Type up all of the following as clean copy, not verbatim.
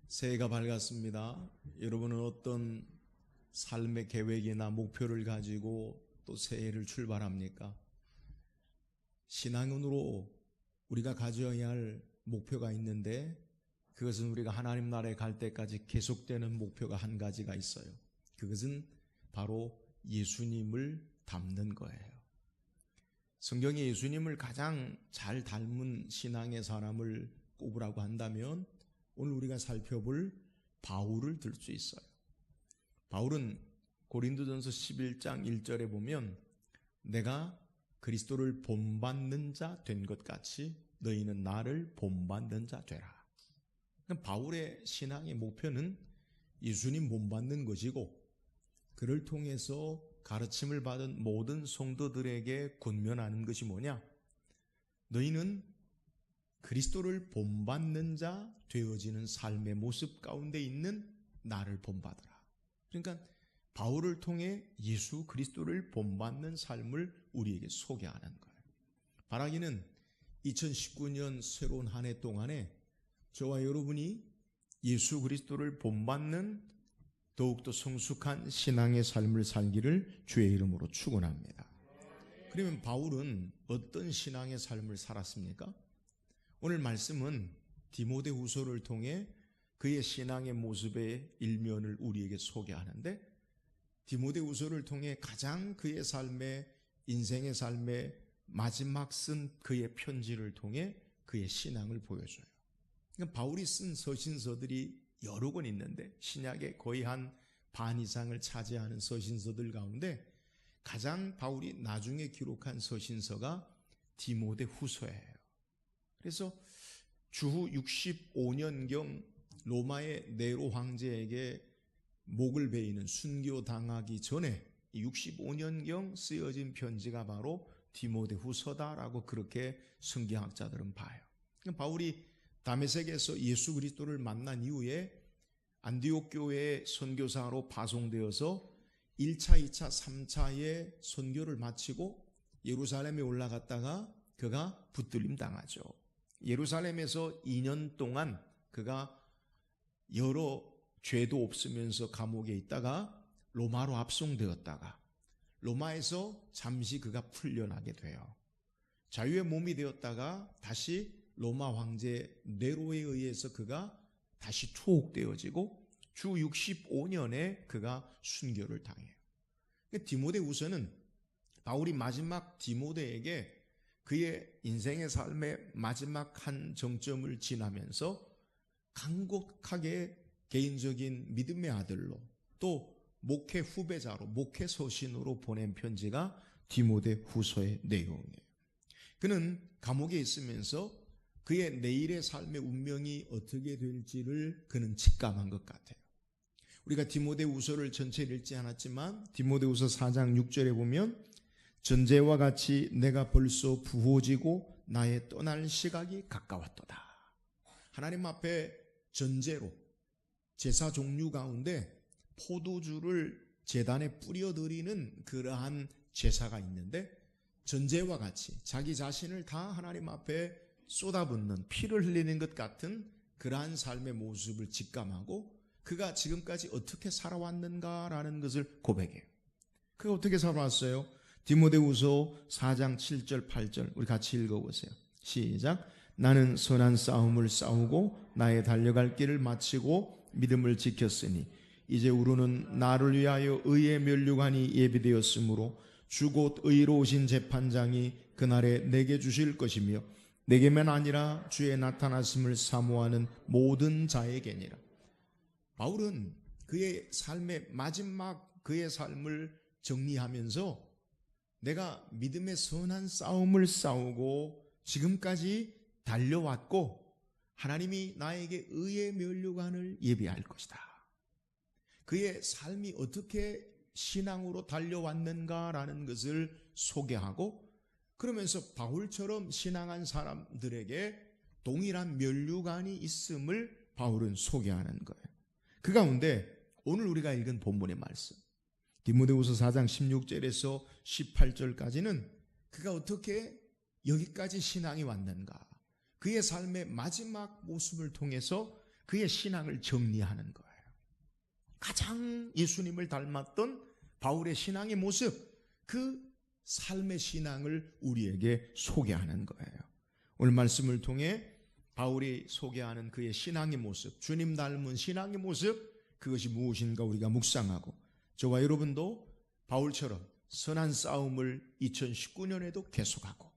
새해가 밝았습니다. 여러분은 어떤 삶의 계획이나 목표를 가지고 또 새해를 출발합니까? 신앙으로 우리가 가져야 할 목표가 있는데 그것은 우리가 하나님 나라에 갈 때까지 계속되는 목표가 한 가지가 있어요. 그것은 바로 예수님을 닮는 거예요. 성경에 예수님을 가장 잘 닮은 신앙의 사람을 꼽으라고 한다면 오늘 우리가 살펴볼 바울을 들 수 있어요. 바울은 고린도전서 11장 1절에 보면 내가 그리스도를 본받는 자 된 것 같이 너희는 나를 본받는 자 되라. 바울의 신앙의 목표는 예수님 본받는 것이고 그를 통해서 가르침을 받은 모든 성도들에게 권면하는 것이 뭐냐? 너희는 그리스도를 본받는 자 되어지는 삶의 모습 가운데 있는 나를 본받으라. 그러니까 바울을 통해 예수 그리스도를 본받는 삶을 우리에게 소개하는 거예요. 바라기는 2019년 새로운 한 해 동안에 저와 여러분이 예수 그리스도를 본받는 더욱더 성숙한 신앙의 삶을 살기를 주의 이름으로 축원합니다. 그러면 바울은 어떤 신앙의 삶을 살았습니까? 오늘 말씀은 디모데후서를 통해 그의 신앙의 모습의 일면을 우리에게 소개하는데 디모데후서를 통해 가장 그의 삶의 인생의 삶의 마지막 쓴 그의 편지를 통해 그의 신앙을 보여줘요. 그러니까 바울이 쓴 서신서들이 여러 권 있는데 신약의 거의 한 반 이상을 차지하는 서신서들 가운데 가장 바울이 나중에 기록한 서신서가 디모데후서예요. 그래서 주후 65년경 로마의 네로 황제에게 목을 베이는 순교당하기 전에 65년경 쓰여진 편지가 바로 디모데후서다라고 그렇게 성경학자들은 봐요. 바울이 다메섹에서 예수 그리스도를 만난 이후에 안디옥 교회의 선교사로 파송되어서 1차, 2차, 3차의 선교를 마치고 예루살렘에 올라갔다가 그가 붙들림 당하죠. 예루살렘에서 2년 동안 그가 여러 죄도 없으면서 감옥에 있다가 로마로 압송되었다가 로마에서 잠시 그가 풀려나게 돼요. 자유의 몸이 되었다가 다시 로마 황제 네로에 의해서 그가 다시 투옥되어지고 주 65년에 그가 순교를 당해요. 디모데후서는 바울이 마지막 디모데에게 그의 인생의 삶의 마지막 한 정점을 지나면서 간곡하게 개인적인 믿음의 아들로 또 목회 후배자로 목회 서신으로 보낸 편지가 디모데후서의 내용이에요. 그는 감옥에 있으면서 그의 내일의 삶의 운명이 어떻게 될지를 그는 직감한 것 같아요. 우리가 디모데후서를 전체를 읽지 않았지만 디모데후서 4장 6절에 보면 전제와 같이 내가 벌써 부호지고 나의 떠날 시각이 가까웠도다. 하나님 앞에 전제로 제사 종류 가운데 포도주를 제단에 뿌려드리는 그러한 제사가 있는데 전제와 같이 자기 자신을 다 하나님 앞에 쏟아붓는 피를 흘리는 것 같은 그러한 삶의 모습을 직감하고 그가 지금까지 어떻게 살아왔는가라는 것을 고백해요. 그가 어떻게 살아왔어요? 디모데후서 4장 7절 8절 우리 같이 읽어보세요. 시작. 나는 선한 싸움을 싸우고 나의 달려갈 길을 마치고 믿음을 지켰으니 이제 우리는 나를 위하여 의의 면류관이 예비되었으므로 주 곧 의로우신 재판장이 그날에 내게 주실 것이며 내게만 아니라 주의 나타났음을 사모하는 모든 자에게니라. 바울은 그의 삶의 마지막 그의 삶을 정리하면서 내가 믿음의 선한 싸움을 싸우고 지금까지 달려왔고 하나님이 나에게 의의 면류관을 예비할 것이다. 그의 삶이 어떻게 신앙으로 달려왔는가라는 것을 소개하고 그러면서 바울처럼 신앙한 사람들에게 동일한 면류관이 있음을 바울은 소개하는 거예요. 그 가운데 오늘 우리가 읽은 본문의 말씀 디모데후서 4장 16절에서 18절까지는 그가 어떻게 여기까지 신앙이 왔는가 그의 삶의 마지막 모습을 통해서 그의 신앙을 정리하는 거예요. 가장 예수님을 닮았던 바울의 신앙의 모습, 그 삶의 신앙을 우리에게 소개하는 거예요. 오늘 말씀을 통해 바울이 소개하는 그의 신앙의 모습, 주님 닮은 신앙의 모습, 그것이 무엇인가 우리가 묵상하고, 저와 여러분도 바울처럼 선한 싸움을 2019년에도 계속하고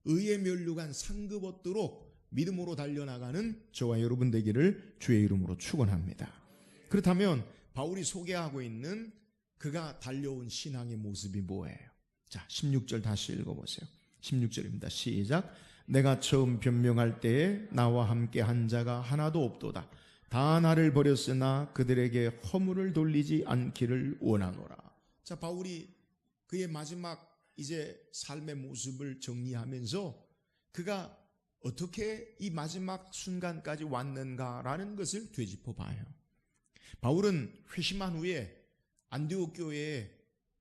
의의 면류관 상급 얻도록 믿음으로 달려나가는 저와 여러분 되기를 주의 이름으로 축원합니다. 그렇다면 바울이 소개하고 있는 그가 달려온 신앙의 모습이 뭐예요? 자, 16절 다시 읽어보세요. 16절입니다. 시작. 내가 처음 변명할 때에 나와 함께 한 자가 하나도 없도다. 다 나를 버렸으나 그들에게 허물을 돌리지 않기를 원하노라. 자, 바울이 그의 마지막 이제 삶의 모습을 정리하면서 그가 어떻게 이 마지막 순간까지 왔는가라는 것을 되짚어 봐요. 바울은 회심한 후에 안디옥 교회에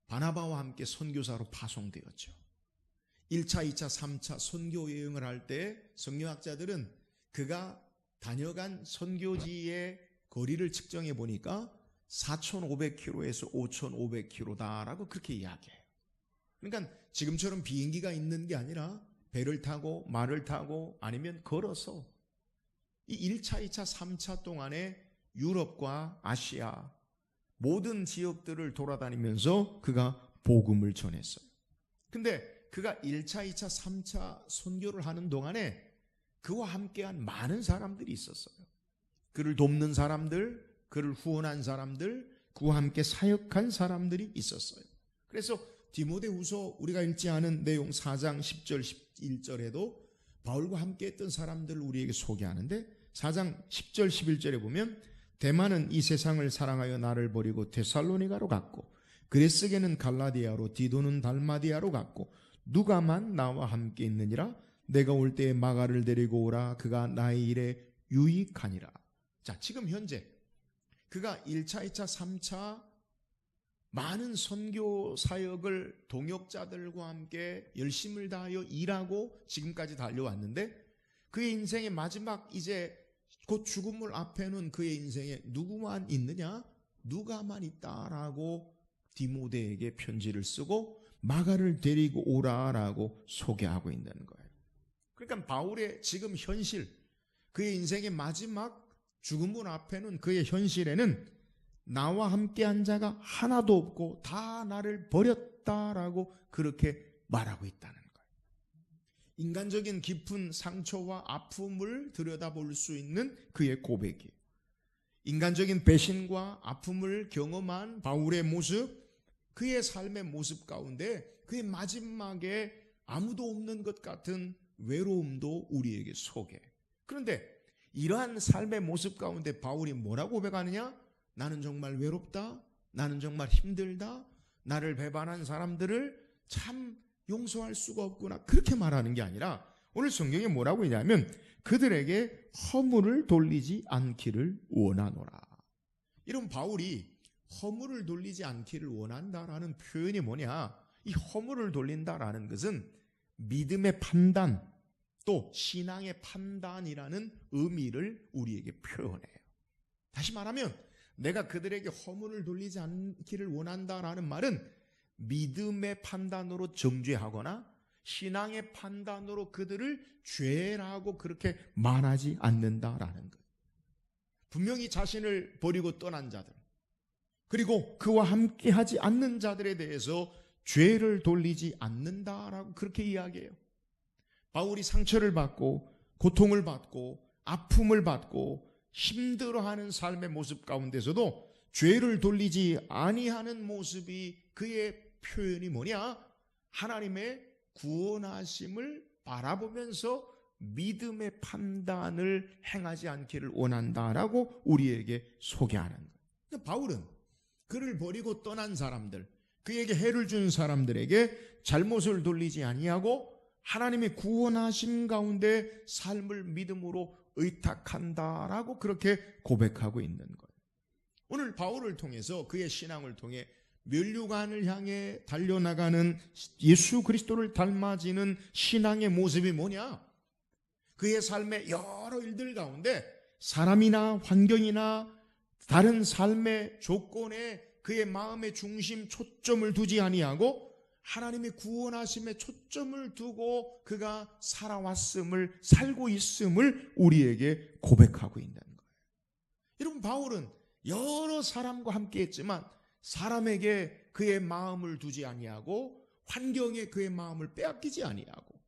바나바와 함께 선교사로 파송되었죠. 1차, 2차, 3차 선교 여행을 할 때 성경학자들은 그가 다녀간 선교지의 거리를 측정해 보니까 4,500km에서 5,500km다라고 그렇게 이야기해요. 그러니까 지금처럼 비행기가 있는 게 아니라 배를 타고 말을 타고 아니면 걸어서 이 1차, 2차, 3차 동안에 유럽과 아시아 모든 지역들을 돌아다니면서 그가 복음을 전했어요. 근데 그가 1차, 2차, 3차 선교를 하는 동안에 그와 함께한 많은 사람들이 있었어요. 그를 돕는 사람들, 그를 후원한 사람들, 그와 함께 사역한 사람들이 있었어요. 그래서 디모데후서 우리가 읽지 않은 내용 4장 10절 11절에도 바울과 함께 했던 사람들을 우리에게 소개하는데 4장 10절 11절에 보면 데마는 이 세상을 사랑하여 나를 버리고 데살로니가로 갔고 그레스게는 갈라디아로 디도는 달마디아로 갔고 누가만 나와 함께 있느니라. 내가 올 때에 마가를 데리고 오라. 그가 나의 일에 유익하니라. 자, 지금 현재 그가 1차, 2차, 3차 많은 선교 사역을 동역자들과 함께 열심을 다하여 일하고 지금까지 달려왔는데 그의 인생의 마지막 이제 곧 죽음을 앞에는 그의 인생에 누구만 있느냐? 누가만 있다라고 디모데에게 편지를 쓰고 마가를 데리고 오라라고 소개하고 있는 거예요. 그러니까 바울의 지금 현실, 그의 인생의 마지막 죽음을 앞에는 그의 현실에는 나와 함께한 자가 하나도 없고 다 나를 버렸다라고 그렇게 말하고 있다는 거예요. 인간적인 깊은 상처와 아픔을 들여다볼 수 있는 그의 고백이에요. 인간적인 배신과 아픔을 경험한 바울의 모습, 그의 삶의 모습 가운데 그의 마지막에 아무도 없는 것 같은 외로움도 우리에게 소개해요. 그런데 이러한 삶의 모습 가운데 바울이 뭐라고 고백하느냐? 나는 정말 외롭다. 나는 정말 힘들다. 나를 배반한 사람들을 참 용서할 수가 없구나. 그렇게 말하는 게 아니라 오늘 성경에 뭐라고 했냐면 그들에게 허물을 돌리지 않기를 원하노라. 이런 바울이 허물을 돌리지 않기를 원한다라는 표현이 뭐냐? 이 허물을 돌린다라는 것은 믿음의 판단 또 신앙의 판단이라는 의미를 우리에게 표현해요. 다시 말하면 내가 그들에게 허물을 돌리지 않기를 원한다라는 말은 믿음의 판단으로 정죄하거나 신앙의 판단으로 그들을 죄라고 그렇게 말하지 않는다라는 거예요. 분명히 자신을 버리고 떠난 자들 그리고 그와 함께하지 않는 자들에 대해서 죄를 돌리지 않는다라고 그렇게 이야기해요. 바울이 상처를 받고 고통을 받고 아픔을 받고 힘들어하는 삶의 모습 가운데서도 죄를 돌리지 아니하는 모습이 그의 표현이 뭐냐? 하나님의 구원하심을 바라보면서 믿음의 판단을 행하지 않기를 원한다라고 우리에게 소개하는 거예요. 바울은 그를 버리고 떠난 사람들, 그에게 해를 준 사람들에게 잘못을 돌리지 아니하고 하나님의 구원하심 가운데 삶을 믿음으로 의탁한다라고 그렇게 고백하고 있는 거예요. 오늘 바울을 통해서 그의 신앙을 통해 면류관을 향해 달려나가는 예수 그리스도를 닮아지는 신앙의 모습이 뭐냐? 그의 삶의 여러 일들 가운데 사람이나 환경이나 다른 삶의 조건에 그의 마음의 중심 초점을 두지 아니하고 하나님의 구원하심에 초점을 두고 그가 살아왔음을, 살고 있음을 우리에게 고백하고 있는 거예요. 여러분, 바울은 여러 사람과 함께 했지만 사람에게 그의 마음을 두지 아니하고 환경에 그의 마음을 빼앗기지 아니하고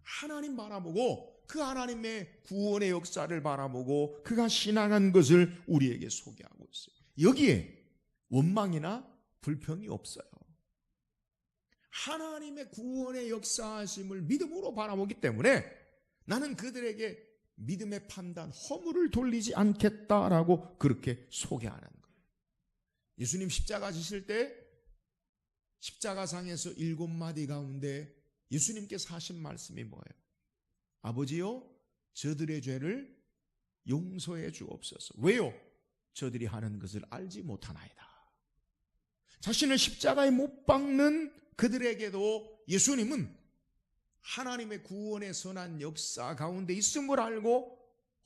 하나님 바라보고 그 하나님의 구원의 역사를 바라보고 그가 신앙한 것을 우리에게 소개하고 있어요. 여기에 원망이나 불평이 없어요. 하나님의 구원의 역사하심을 믿음으로 바라보기 때문에 나는 그들에게 믿음의 판단, 허물을 돌리지 않겠다라고 그렇게 소개하는 거예요. 예수님 십자가 지실 때 십자가상에서 7마디 가운데 예수님께서 하신 말씀이 뭐예요? 아버지요, 저들의 죄를 용서해 주옵소서. 왜요? 저들이 하는 것을 알지 못하나이다. 자신을 십자가에 못 박는 그들에게도 예수님은 하나님의 구원의 선한 역사 가운데 있음을 알고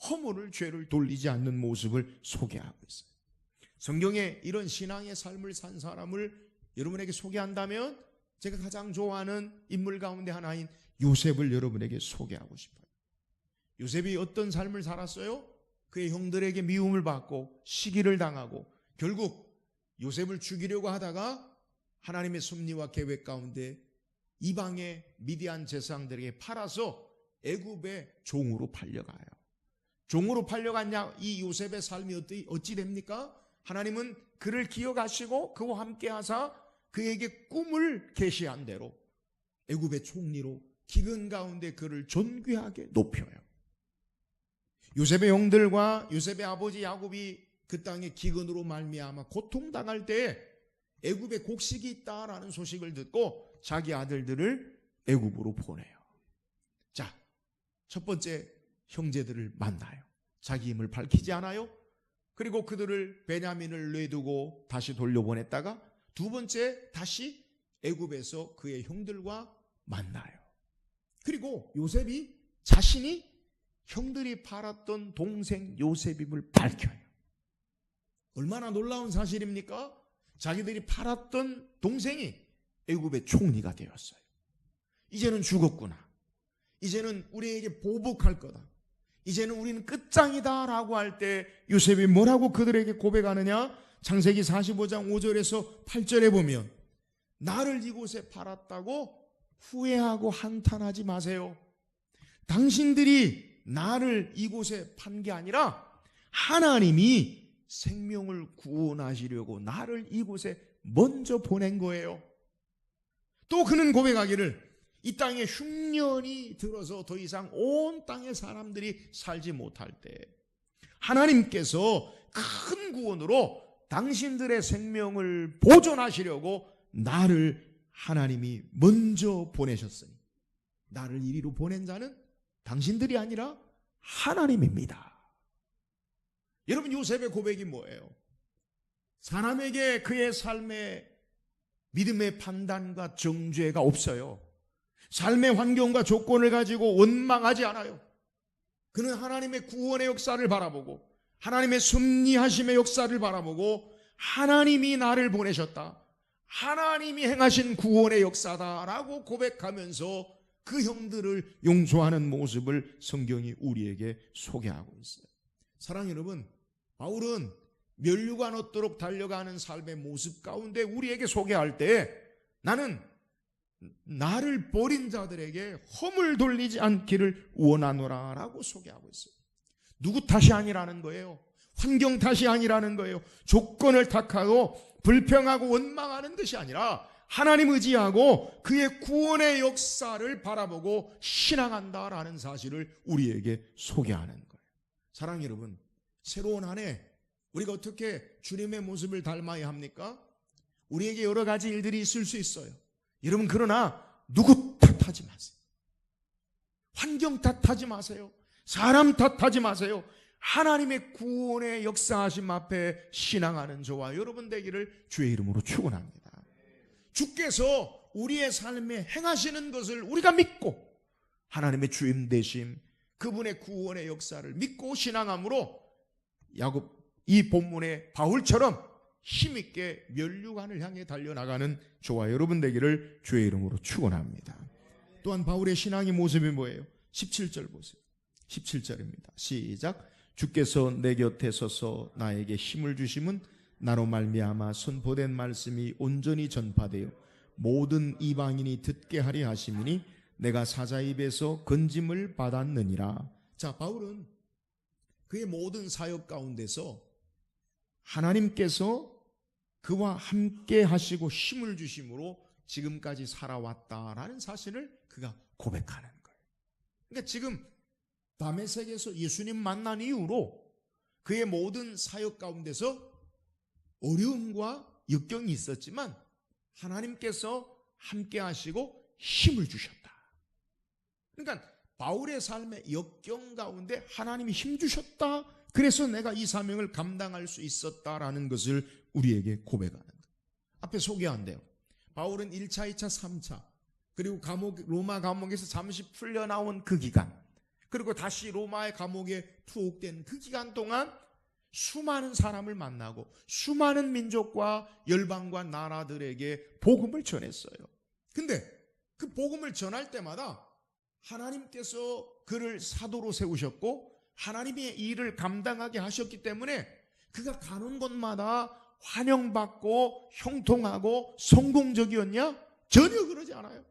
허물을, 죄를 돌리지 않는 모습을 소개하고 있어요. 성경에 이런 신앙의 삶을 산 사람을 여러분에게 소개한다면 제가 가장 좋아하는 인물 가운데 하나인 요셉을 여러분에게 소개하고 싶어요. 요셉이 어떤 삶을 살았어요? 그의 형들에게 미움을 받고 시기를 당하고 결국 요셉을 죽이려고 하다가 하나님의 섭리와 계획 가운데 이방의 미디안 제사장들에게 팔아서 애굽의 종으로 팔려가요. 종으로 팔려갔냐? 이 요셉의 삶이 어찌 됩니까? 하나님은 그를 기억하시고 그와 함께 하사 그에게 꿈을 계시한 대로 애굽의 총리로 기근 가운데 그를 존귀하게 높여요. 요셉의 형들과 요셉의 아버지 야곱이 그 땅에 기근으로 말미암아 고통당할 때에 애굽에 곡식이 있다라는 소식을 듣고 자기 아들들을 애굽으로 보내요. 자, 첫 번째 형제들을 만나요. 자기 힘을 밝히지 않아요. 그리고 그들을 베냐민을 내두고 다시 돌려보냈다가 두 번째 다시 애굽에서 그의 형들과 만나요. 그리고 요셉이 자신이 형들이 팔았던 동생 요셉임을 밝혀요. 얼마나 놀라운 사실입니까? 자기들이 팔았던 동생이 애굽의 총리가 되었어요. 이제는 죽었구나. 이제는 우리에게 보복할 거다. 이제는 우리는 끝장이다 라고 할 때 요셉이 뭐라고 그들에게 고백하느냐? 창세기 45장 5절에서 8절에 보면 나를 이곳에 팔았다고 후회하고 한탄하지 마세요. 당신들이 나를 이곳에 판 게 아니라 하나님이 생명을 구원하시려고 나를 이곳에 먼저 보낸 거예요. 또 그는 고백하기를 이 땅에 흉년이 들어서 더 이상 온 땅의 사람들이 살지 못할 때 하나님께서 큰 구원으로 당신들의 생명을 보존하시려고 나를 하나님이 먼저 보내셨으니 나를 이리로 보낸 자는 당신들이 아니라 하나님입니다. 여러분, 요셉의 고백이 뭐예요? 사람에게 그의 삶에 믿음의 판단과 정죄가 없어요. 삶의 환경과 조건을 가지고 원망하지 않아요. 그는 하나님의 구원의 역사를 바라보고 하나님의 섭리하심의 역사를 바라보고 하나님이 나를 보내셨다, 하나님이 행하신 구원의 역사다라고 고백하면서 그 형들을 용서하는 모습을 성경이 우리에게 소개하고 있어요. 사랑하는 여러분, 바울은 면류관 얻도록 달려가는 삶의 모습 가운데 우리에게 소개할 때 나는 나를 버린 자들에게 허물 돌리지 않기를 원하노라 라고 소개하고 있어요. 누구 탓이 아니라는 거예요. 환경 탓이 아니라는 거예요. 조건을 탓하고 불평하고 원망하는 것이 아니라 하나님 의지하고 그의 구원의 역사를 바라보고 신앙한다라는 사실을 우리에게 소개하는 거예요. 사랑하는 여러분, 새로운 한 해 우리가 어떻게 주님의 모습을 닮아야 합니까? 우리에게 여러 가지 일들이 있을 수 있어요. 여러분, 그러나 누구 탓하지 마세요. 환경 탓하지 마세요. 사람 탓하지 마세요. 하나님의 구원의 역사하심 앞에 신앙하는 저와 여러분 되기를 주의 이름으로 축원합니다. 주께서 우리의 삶에 행하시는 것을 우리가 믿고 하나님의 주임 되심, 그분의 구원의 역사를 믿고 신앙함으로 야곱 이 본문의 바울처럼 힘있게 면류관을 향해 달려나가는 저와 여러분 되기를 주의 이름으로 축원합니다. 또한 바울의 신앙의 모습이 뭐예요? 17절 보세요. 17절입니다. 시작. 주께서 내 곁에 서서 나에게 힘을 주심은 나로 말미암아 선포된 말씀이 온전히 전파되어 모든 이방인이 듣게 하려 하심이니 내가 사자 입에서 건짐을 받았느니라. 자, 바울은 그의 모든 사역 가운데서 하나님께서 그와 함께 하시고 힘을 주심으로 지금까지 살아왔다라는 사실을 그가 고백하는 거예요. 그러니까 지금 다메섹에서 예수님 만난 이후로 그의 모든 사역 가운데서 어려움과 역경이 있었지만 하나님께서 함께 하시고 힘을 주셨다. 그러니까 바울의 삶의 역경 가운데 하나님이 힘 주셨다. 그래서 내가 이 사명을 감당할 수 있었다라는 것을 우리에게 고백하는 거예요. 앞에 소개한대요. 바울은 1차, 2차, 3차 그리고 로마 감옥에서 잠시 풀려나온 그 기간, 그리고 다시 로마의 감옥에 투옥된 그 기간 동안 수많은 사람을 만나고 수많은 민족과 열방과 나라들에게 복음을 전했어요. 근데 그 복음을 전할 때마다 하나님께서 그를 사도로 세우셨고 하나님의 일을 감당하게 하셨기 때문에 그가 가는 곳마다 환영받고 형통하고 성공적이었냐? 전혀 그러지 않아요.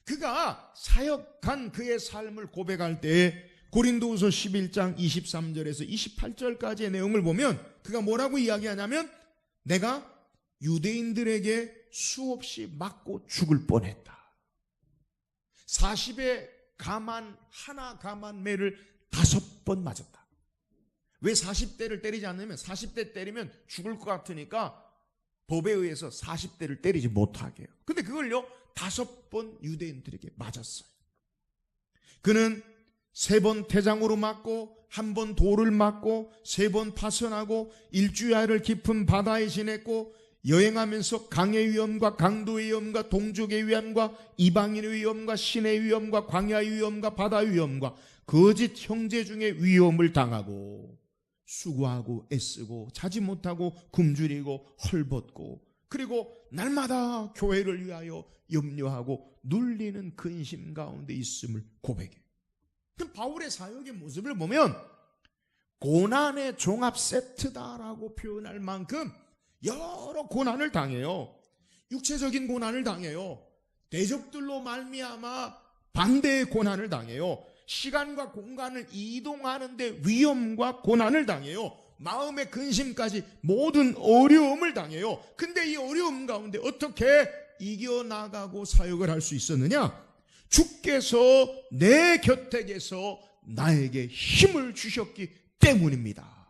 그가 사역한 그의 삶을 고백할 때 고린도후서 11장 23절에서 28절까지의 내용을 보면 그가 뭐라고 이야기하냐면 내가 유대인들에게 수없이 맞고 죽을 뻔했다. 40에 하나 가만 매를 5번 맞았다. 왜 40대를 때리지 않냐면 40대 때리면 죽을 것 같으니까 법에 의해서 40대를 때리지 못하게 해요. 근데 그걸요 5번 유대인들에게 맞았어요. 그는 3번 태장으로 맞고 1번 돌을 맞고 3번 파선하고 일주일을 깊은 바다에 지냈고 여행하면서 강의 위험과 강도의 위험과 동족의 위험과 이방인의 위험과 신의 위험과 광야의 위험과 바다의 위험과 거짓 형제 중에 위험을 당하고 수고하고 애쓰고 자지 못하고 굶주리고 헐벗고 그리고 날마다 교회를 위하여 염려하고 눌리는 근심 가운데 있음을 고백해. 그럼 바울의 사역의 모습을 보면 고난의 종합 세트다라고 표현할 만큼 여러 고난을 당해요. 육체적인 고난을 당해요. 대적들로 말미암아 반대의 고난을 당해요. 시간과 공간을 이동하는데 위험과 고난을 당해요. 마음의 근심까지 모든 어려움을 당해요. 근데 이 어려움 가운데 어떻게 이겨나가고 사역을 할 수 있었느냐? 주께서 내 곁에 계서 나에게 힘을 주셨기 때문입니다.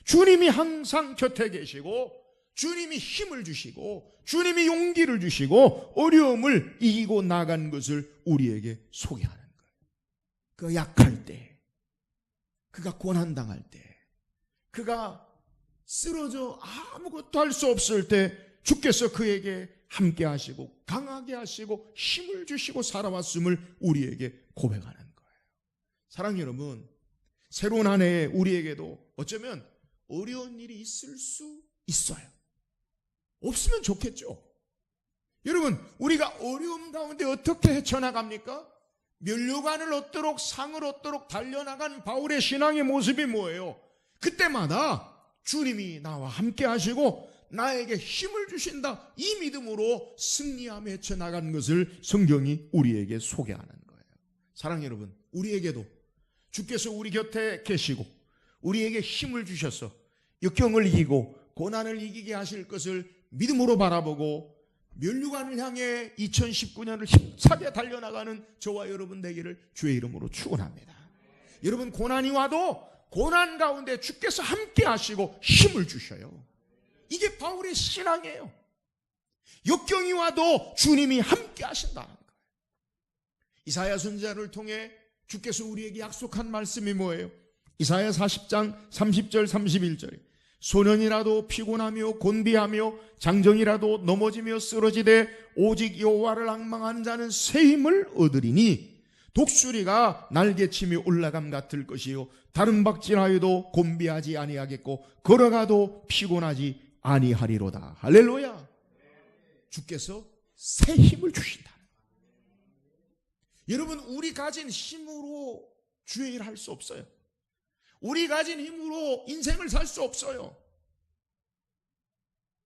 주님이 항상 곁에 계시고 주님이 힘을 주시고 주님이 용기를 주시고 어려움을 이기고 나간 것을 우리에게 소개하는 거예요. 그가 약할 때, 그가 고난당할 때, 그가 쓰러져 아무것도 할 수 없을 때 주께서 그에게 함께 하시고 강하게 하시고 힘을 주시고 살아왔음을 우리에게 고백하는 거예요. 사랑하는 여러분, 새로운 한 해에 우리에게도 어쩌면 어려운 일이 있을 수 있어요. 없으면 좋겠죠. 여러분, 우리가 어려움 가운데 어떻게 헤쳐나갑니까? 면류관을 얻도록 상을 얻도록 달려나간 바울의 신앙의 모습이 뭐예요? 그때마다 주님이 나와 함께 하시고 나에게 힘을 주신다, 이 믿음으로 승리하며 헤쳐나간 것을 성경이 우리에게 소개하는 거예요. 사랑하는 여러분, 우리에게도 주께서 우리 곁에 계시고 우리에게 힘을 주셔서 역경을 이기고 고난을 이기게 하실 것을 믿음으로 바라보고 면류관을 향해 2019년을 힘차게 달려나가는 저와 여러분 되기를 주의 이름으로 축원합니다. 여러분, 고난이 와도 고난 가운데 주께서 함께 하시고 힘을 주셔요. 이게 바울의 신앙이에요. 역경이 와도 주님이 함께 하신다는 거예요. 이사야 선지자를 통해 주께서 우리에게 약속한 말씀이 뭐예요? 이사야 40장 30절 31절에 소년이라도 피곤하며 곤비하며 장정이라도 넘어지며 쓰러지되 오직 여호와를 앙망하는 자는 새 힘을 얻으리니 독수리가 날개침이 올라감 같을 것이요 다른 박질하여도 곤비하지 아니하겠고 걸어가도 피곤하지 아니하리로다. 할렐루야. 주께서 새 힘을 주신다. 여러분, 우리 가진 힘으로 주의 일을 할 수 없어요. 우리 가진 힘으로 인생을 살 수 없어요.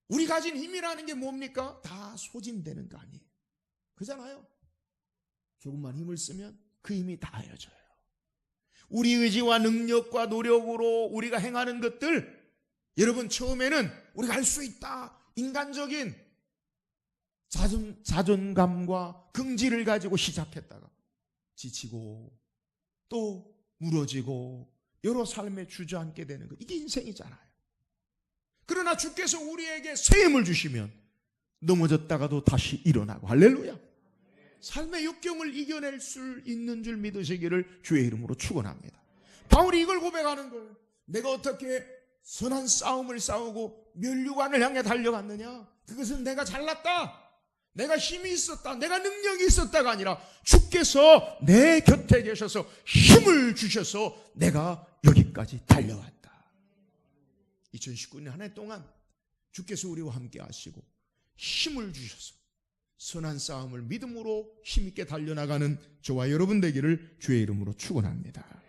우리 가진 힘이라는 게 뭡니까? 다 소진되는 거 아니에요. 그잖아요. 조금만 힘을 쓰면 그 힘이 다 헤어져요. 우리 의지와 능력과 노력으로 우리가 행하는 것들, 여러분, 처음에는 우리가 할 수 있다, 인간적인 자존감과 긍지를 가지고 시작했다가 지치고 또 무너지고 여러 삶에 주저앉게 되는 것, 이게 인생이잖아요. 그러나 주께서 우리에게 새 힘을 주시면 넘어졌다가도 다시 일어나고, 할렐루야. 삶의 역경을 이겨낼 수 있는 줄 믿으시기를 주의 이름으로 축원합니다. 바울이 이걸 고백하는 거예요. 내가 어떻게 선한 싸움을 싸우고 면류관을 향해 달려갔느냐? 그것은 내가 잘났다, 내가 힘이 있었다, 내가 능력이 있었다가 아니라 주께서 내 곁에 계셔서 힘을 주셔서 내가 여기까지 달려왔다. 2019년 한 해 동안 주께서 우리와 함께 하시고 힘을 주셔서 선한 싸움을 믿음으로 힘있게 달려나가는 저와 여러분 되기를 주의 이름으로 축원합니다.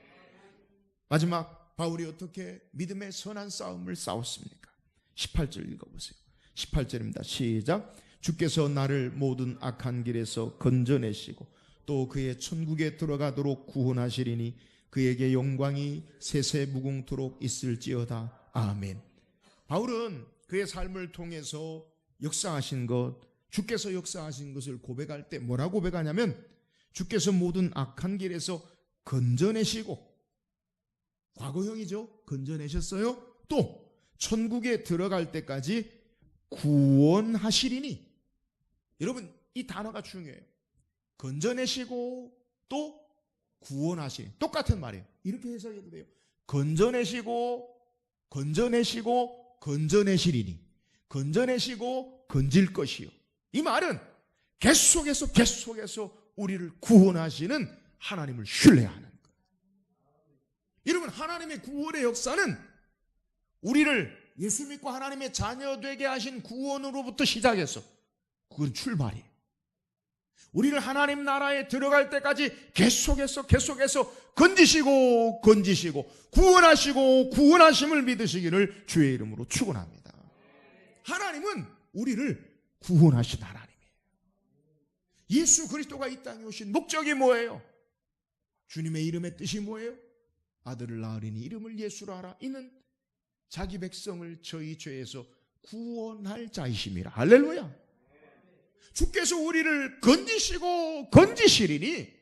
마지막 바울이 어떻게 믿음의 선한 싸움을 싸웠습니까? 18절 읽어보세요. 18절입니다. 시작. 주께서 나를 모든 악한 길에서 건져내시고 또 그의 천국에 들어가도록 구원하시리니 그에게 영광이 세세 무궁토록 있을지어다. 아멘. 바울은 그의 삶을 통해서 역사하신 것, 주께서 역사하신 것을 고백할 때 뭐라고 고백하냐면, 주께서 모든 악한 길에서 건져내시고, 과거형이죠. 건져내셨어요. 또 천국에 들어갈 때까지 구원하시리니. 여러분, 이 단어가 중요해요. 건져내시고 또 구원하시니. 똑같은 말이에요. 이렇게 해석해도 돼요. 건져내시고 건져내시리니. 건져내시고 건질 것이요. 이 말은 계속해서 우리를 구원하시는 하나님을 신뢰하는 거예요. 여러분, 하나님의 구원의 역사는 우리를 예수 믿고 하나님의 자녀 되게 하신 구원으로부터 시작해서 그건 출발이에요. 우리를 하나님 나라에 들어갈 때까지 계속해서 건지시고 구원하시고 구원하심을 믿으시기를 주의 이름으로 축원합니다. 하나님은 우리를 구원하신 하나님이에요. 예수 그리스도가 이 땅에 오신 목적이 뭐예요? 주님의 이름의 뜻이 뭐예요? 아들을 낳으리니 이름을 예수로 하라. 이는 자기 백성을 저희 죄에서 구원할 자이심이라. 할렐루야. 주께서 우리를 건지시고 건지시리니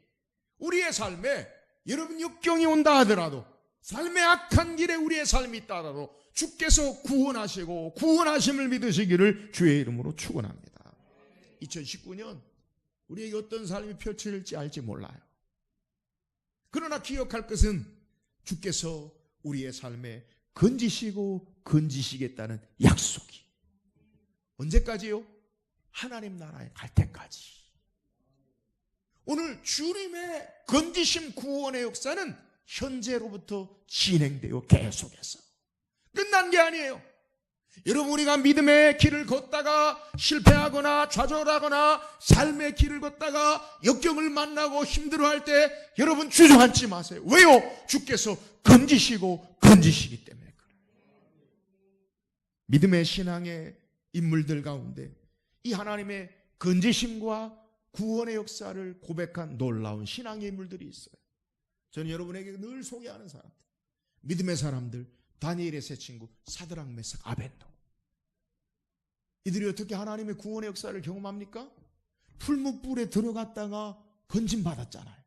우리의 삶에, 여러분, 역경이 온다 하더라도, 삶의 악한 길에 우리의 삶이 있다라도 주께서 구원하시고 구원하심을 믿으시기를 주의 이름으로 축원합니다. 2019년 우리에게 어떤 삶이 펼쳐질지 알지 몰라요. 그러나 기억할 것은 주께서 우리의 삶에 건지시고 건지시겠다는 약속이 언제까지요? 하나님 나라에 갈 때까지. 오늘 주님의 건지심 구원의 역사는 현재로부터 진행되어 계속해서 끝난 게 아니에요. 여러분, 우리가 믿음의 길을 걷다가 실패하거나 좌절하거나 삶의 길을 걷다가 역경을 만나고 힘들어할 때 여러분 주저앉지 마세요. 왜요? 주께서 건지시고 건지시기 때문에 그래요. 믿음의 신앙의 인물들 가운데 이 하나님의 건지심과 구원의 역사를 고백한 놀라운 신앙의 인물들이 있어요. 저는 여러분에게 늘 소개하는 사람들, 믿음의 사람들, 다니엘의 세 친구 사드락 메삭 아벳노고. 이들이 어떻게 하나님의 구원의 역사를 경험합니까? 풀무불에 들어갔다가 건짐받았잖아요.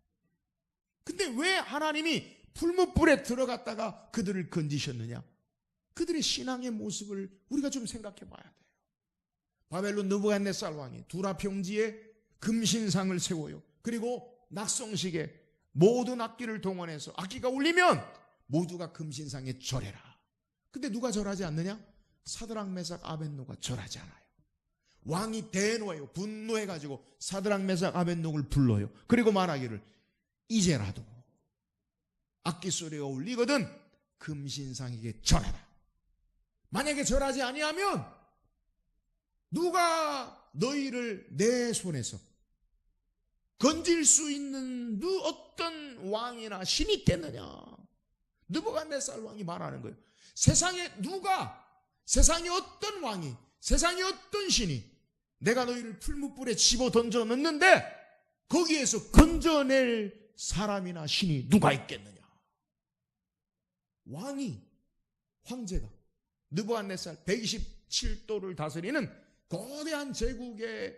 근데 왜 하나님이 풀무불에 들어갔다가 그들을 건지셨느냐? 그들의 신앙의 모습을 우리가 좀 생각해 봐야 돼요. 바벨론 느부갓네살 왕이 두라 평지에 금신상을 세워요. 그리고 낙성식에 모든 악기를 동원해서 악기가 울리면 모두가 금신상에 절해라. 근데 누가 절하지 않느냐? 사드락 메삭 아벳노가 절하지 않아요. 왕이 대노해요. 분노해가지고 사드락 메삭 아벳노를 불러요. 그리고 말하기를, 이제라도 악기 소리가 울리거든 금신상에게 절하라. 만약에 절하지 아니하면 누가 너희를 내 손에서 건질 수 있는 어떤 왕이나 신이 있겠느냐. 느부갓네살 왕이 말하는 거예요. 세상에 어떤 왕이, 세상에 어떤 신이 내가 너희를 풀무불에 집어 던져 넣는데 거기에서 건져낼 사람이나 신이 누가 있겠느냐. 황제가 느부갓네살 127도를 다스리는 거대한 제국의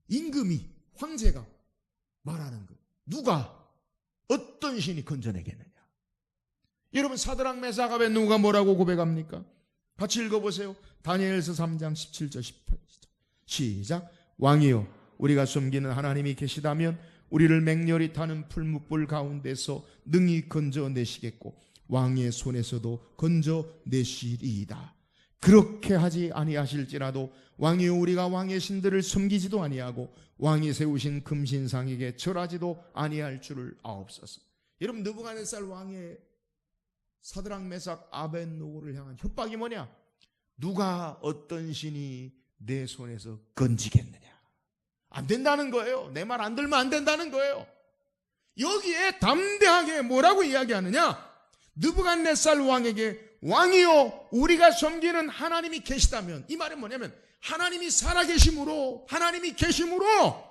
임금이, 황제가 말하는 거예요. 누가, 어떤 신이 건져내겠느냐. 여러분, 사드락 메삭 아벳느고가 뭐라고 고백합니까? 같이 읽어보세요. 다니엘서 3장 17절 18절 시작. 왕이여, 우리가 섬기는 하나님이 계시다면 우리를 맹렬히 타는 풀무불 가운데서 능히 건져내시겠고 왕의 손에서도 건져내시리이다. 그렇게 하지 아니하실지라도 왕이여, 우리가 왕의 신들을 섬기지도 아니하고 왕이 세우신 금신상에게 절하지도 아니할 줄을 아옵소서. 여러분, 느부갓네살 왕의 사드락 메삭 아벳느고를 향한 협박이 뭐냐? 누가, 어떤 신이 내 손에서 건지겠느냐. 안 된다는 거예요. 내 말 안 들면 안 된다는 거예요. 여기에 담대하게 뭐라고 이야기하느냐? 느부갓네살 왕에게 왕이요, 우리가 섬기는 하나님이 계시다면, 이 말은 뭐냐면 하나님이 살아계심으로, 하나님이 계심으로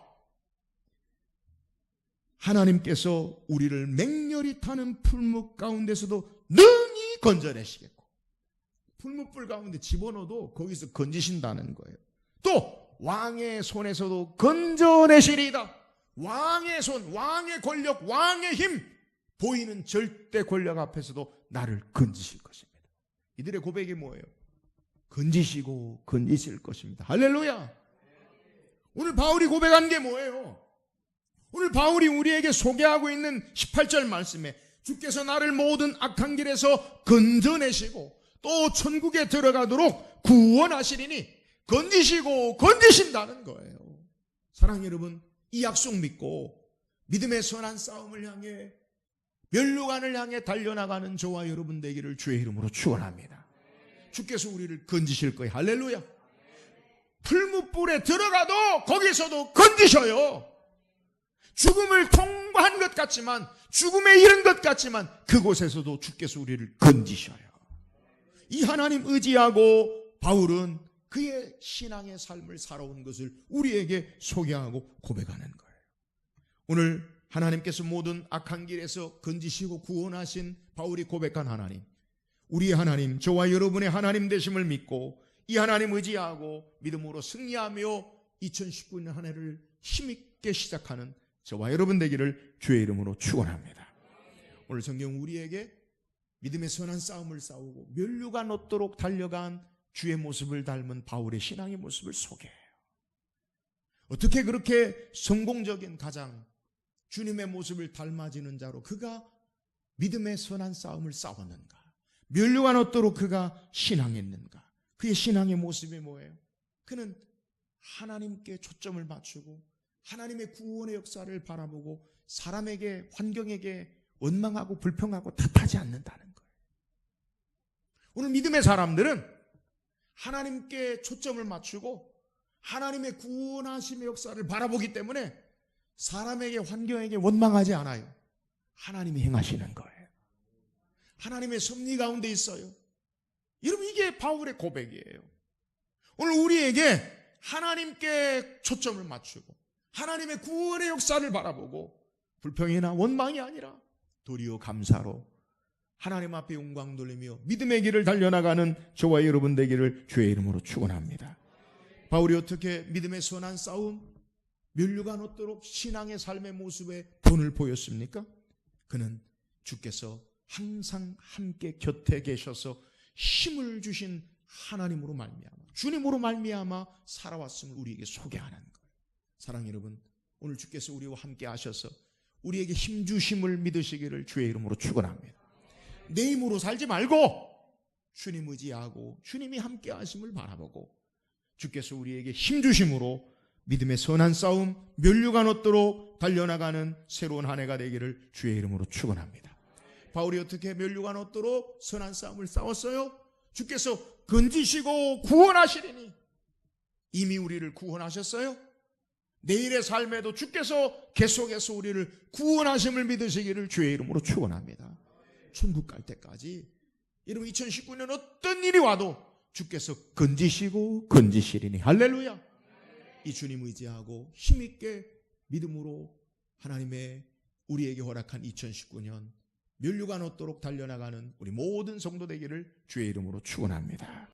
하나님께서 우리를 맹렬히 타는 풀무 가운데서도 능히 건져내시겠고, 풀무불 가운데 집어넣어도 거기서 건지신다는 거예요. 또 왕의 손에서도 건져내시리이다. 왕의 손, 왕의 권력, 왕의 힘, 보이는 절대 권력 앞에서도 나를 건지실 것입니다. 이들의 고백이 뭐예요? 건지시고 건지실 것입니다. 할렐루야. 오늘 바울이 고백한 게 뭐예요? 오늘 바울이 우리에게 소개하고 있는 18절 말씀에 주께서 나를 모든 악한 길에서 건져내시고 또 천국에 들어가도록 구원하시리니 건지시고 건지신다는 거예요. 사랑하는 여러분, 이 약속 믿고 믿음의 선한 싸움을 향해, 면류관을 향해 달려나가는 저와 여러분 되기를 주의 이름으로 축원합니다. 주께서 우리를 건지실 거예요. 할렐루야. 풀무불에 들어가도 거기서도 건지셔요. 죽음을 통과한 것 같지만, 죽음에 이른 것 같지만 그곳에서도 주께서 우리를 건지셔요. 이 하나님 의지하고 바울은 그의 신앙의 삶을 살아온 것을 우리에게 소개하고 고백하는 거예요. 오늘 하나님께서 모든 악한 길에서 건지시고 구원하신 바울이 고백한 하나님, 우리의 하나님, 저와 여러분의 하나님 되심을 믿고 이 하나님 의지하고 믿음으로 승리하며 2019년 한 해를 힘있게 시작하는 저와 여러분 되기를 주의 이름으로 축원합니다. 오늘 성경 우리에게 믿음의 선한 싸움을 싸우고 면류가 녹도록 달려간 주의 모습을 닮은 바울의 신앙의 모습을 소개해요. 어떻게 그렇게 성공적인 가장 주님의 모습을 닮아지는 자로 그가 믿음의 선한 싸움을 싸웠는가? 면류관 얻도록 그가 신앙했는가? 그의 신앙의 모습이 뭐예요? 그는 하나님께 초점을 맞추고 하나님의 구원의 역사를 바라보고 사람에게, 환경에게 원망하고 불평하고 탓하지 않는다는 거예요. 오늘 믿음의 사람들은 하나님께 초점을 맞추고 하나님의 구원하심의 역사를 바라보기 때문에 사람에게, 환경에게 원망하지 않아요. 하나님이 행하시는 거예요. 하나님의 섭리 가운데 있어요. 여러분, 이게 바울의 고백이에요. 오늘 우리에게 하나님께 초점을 맞추고 하나님의 구원의 역사를 바라보고 불평이나 원망이 아니라 도리어 감사로 하나님 앞에 영광 돌리며 믿음의 길을 달려나가는 저와 여러분 되기를 주의 이름으로 축원합니다. 바울이 어떻게 믿음의 선한 싸움, 면류관 얻도록 신앙의 삶의 모습에 본을 보였습니까? 그는 주께서 항상 함께 곁에 계셔서 힘을 주신 하나님으로 말미암아, 주님으로 말미암아 살아왔음을 우리에게 소개하는 거예요. 사랑하는 여러분, 오늘 주께서 우리와 함께 하셔서 우리에게 힘 주심을 믿으시기를 주의 이름으로 축원합니다. 내 힘으로 살지 말고 주님 의지하고 주님이 함께 하심을 바라보고 주께서 우리에게 힘 주심으로 믿음의 선한 싸움 면류관 얻도록 달려나가는 새로운 한 해가 되기를 주의 이름으로 축원합니다. 바울이 어떻게 면류관 얻도록 선한 싸움을 싸웠어요? 주께서 건지시고 구원하시리니. 이미 우리를 구원하셨어요? 내일의 삶에도 주께서 계속해서 우리를 구원하심을 믿으시기를 주의 이름으로 축원합니다. 천국 갈 때까지 여러분 2019년 어떤 일이 와도 주께서 건지시고 건지시리니. 할렐루야. 이 주님 의지하고 힘있게 믿음으로 하나님의 우리에게 허락한 2019년 면류관 얻도록 달려나가는 우리 모든 성도 되기를 주의 이름으로 축원합니다.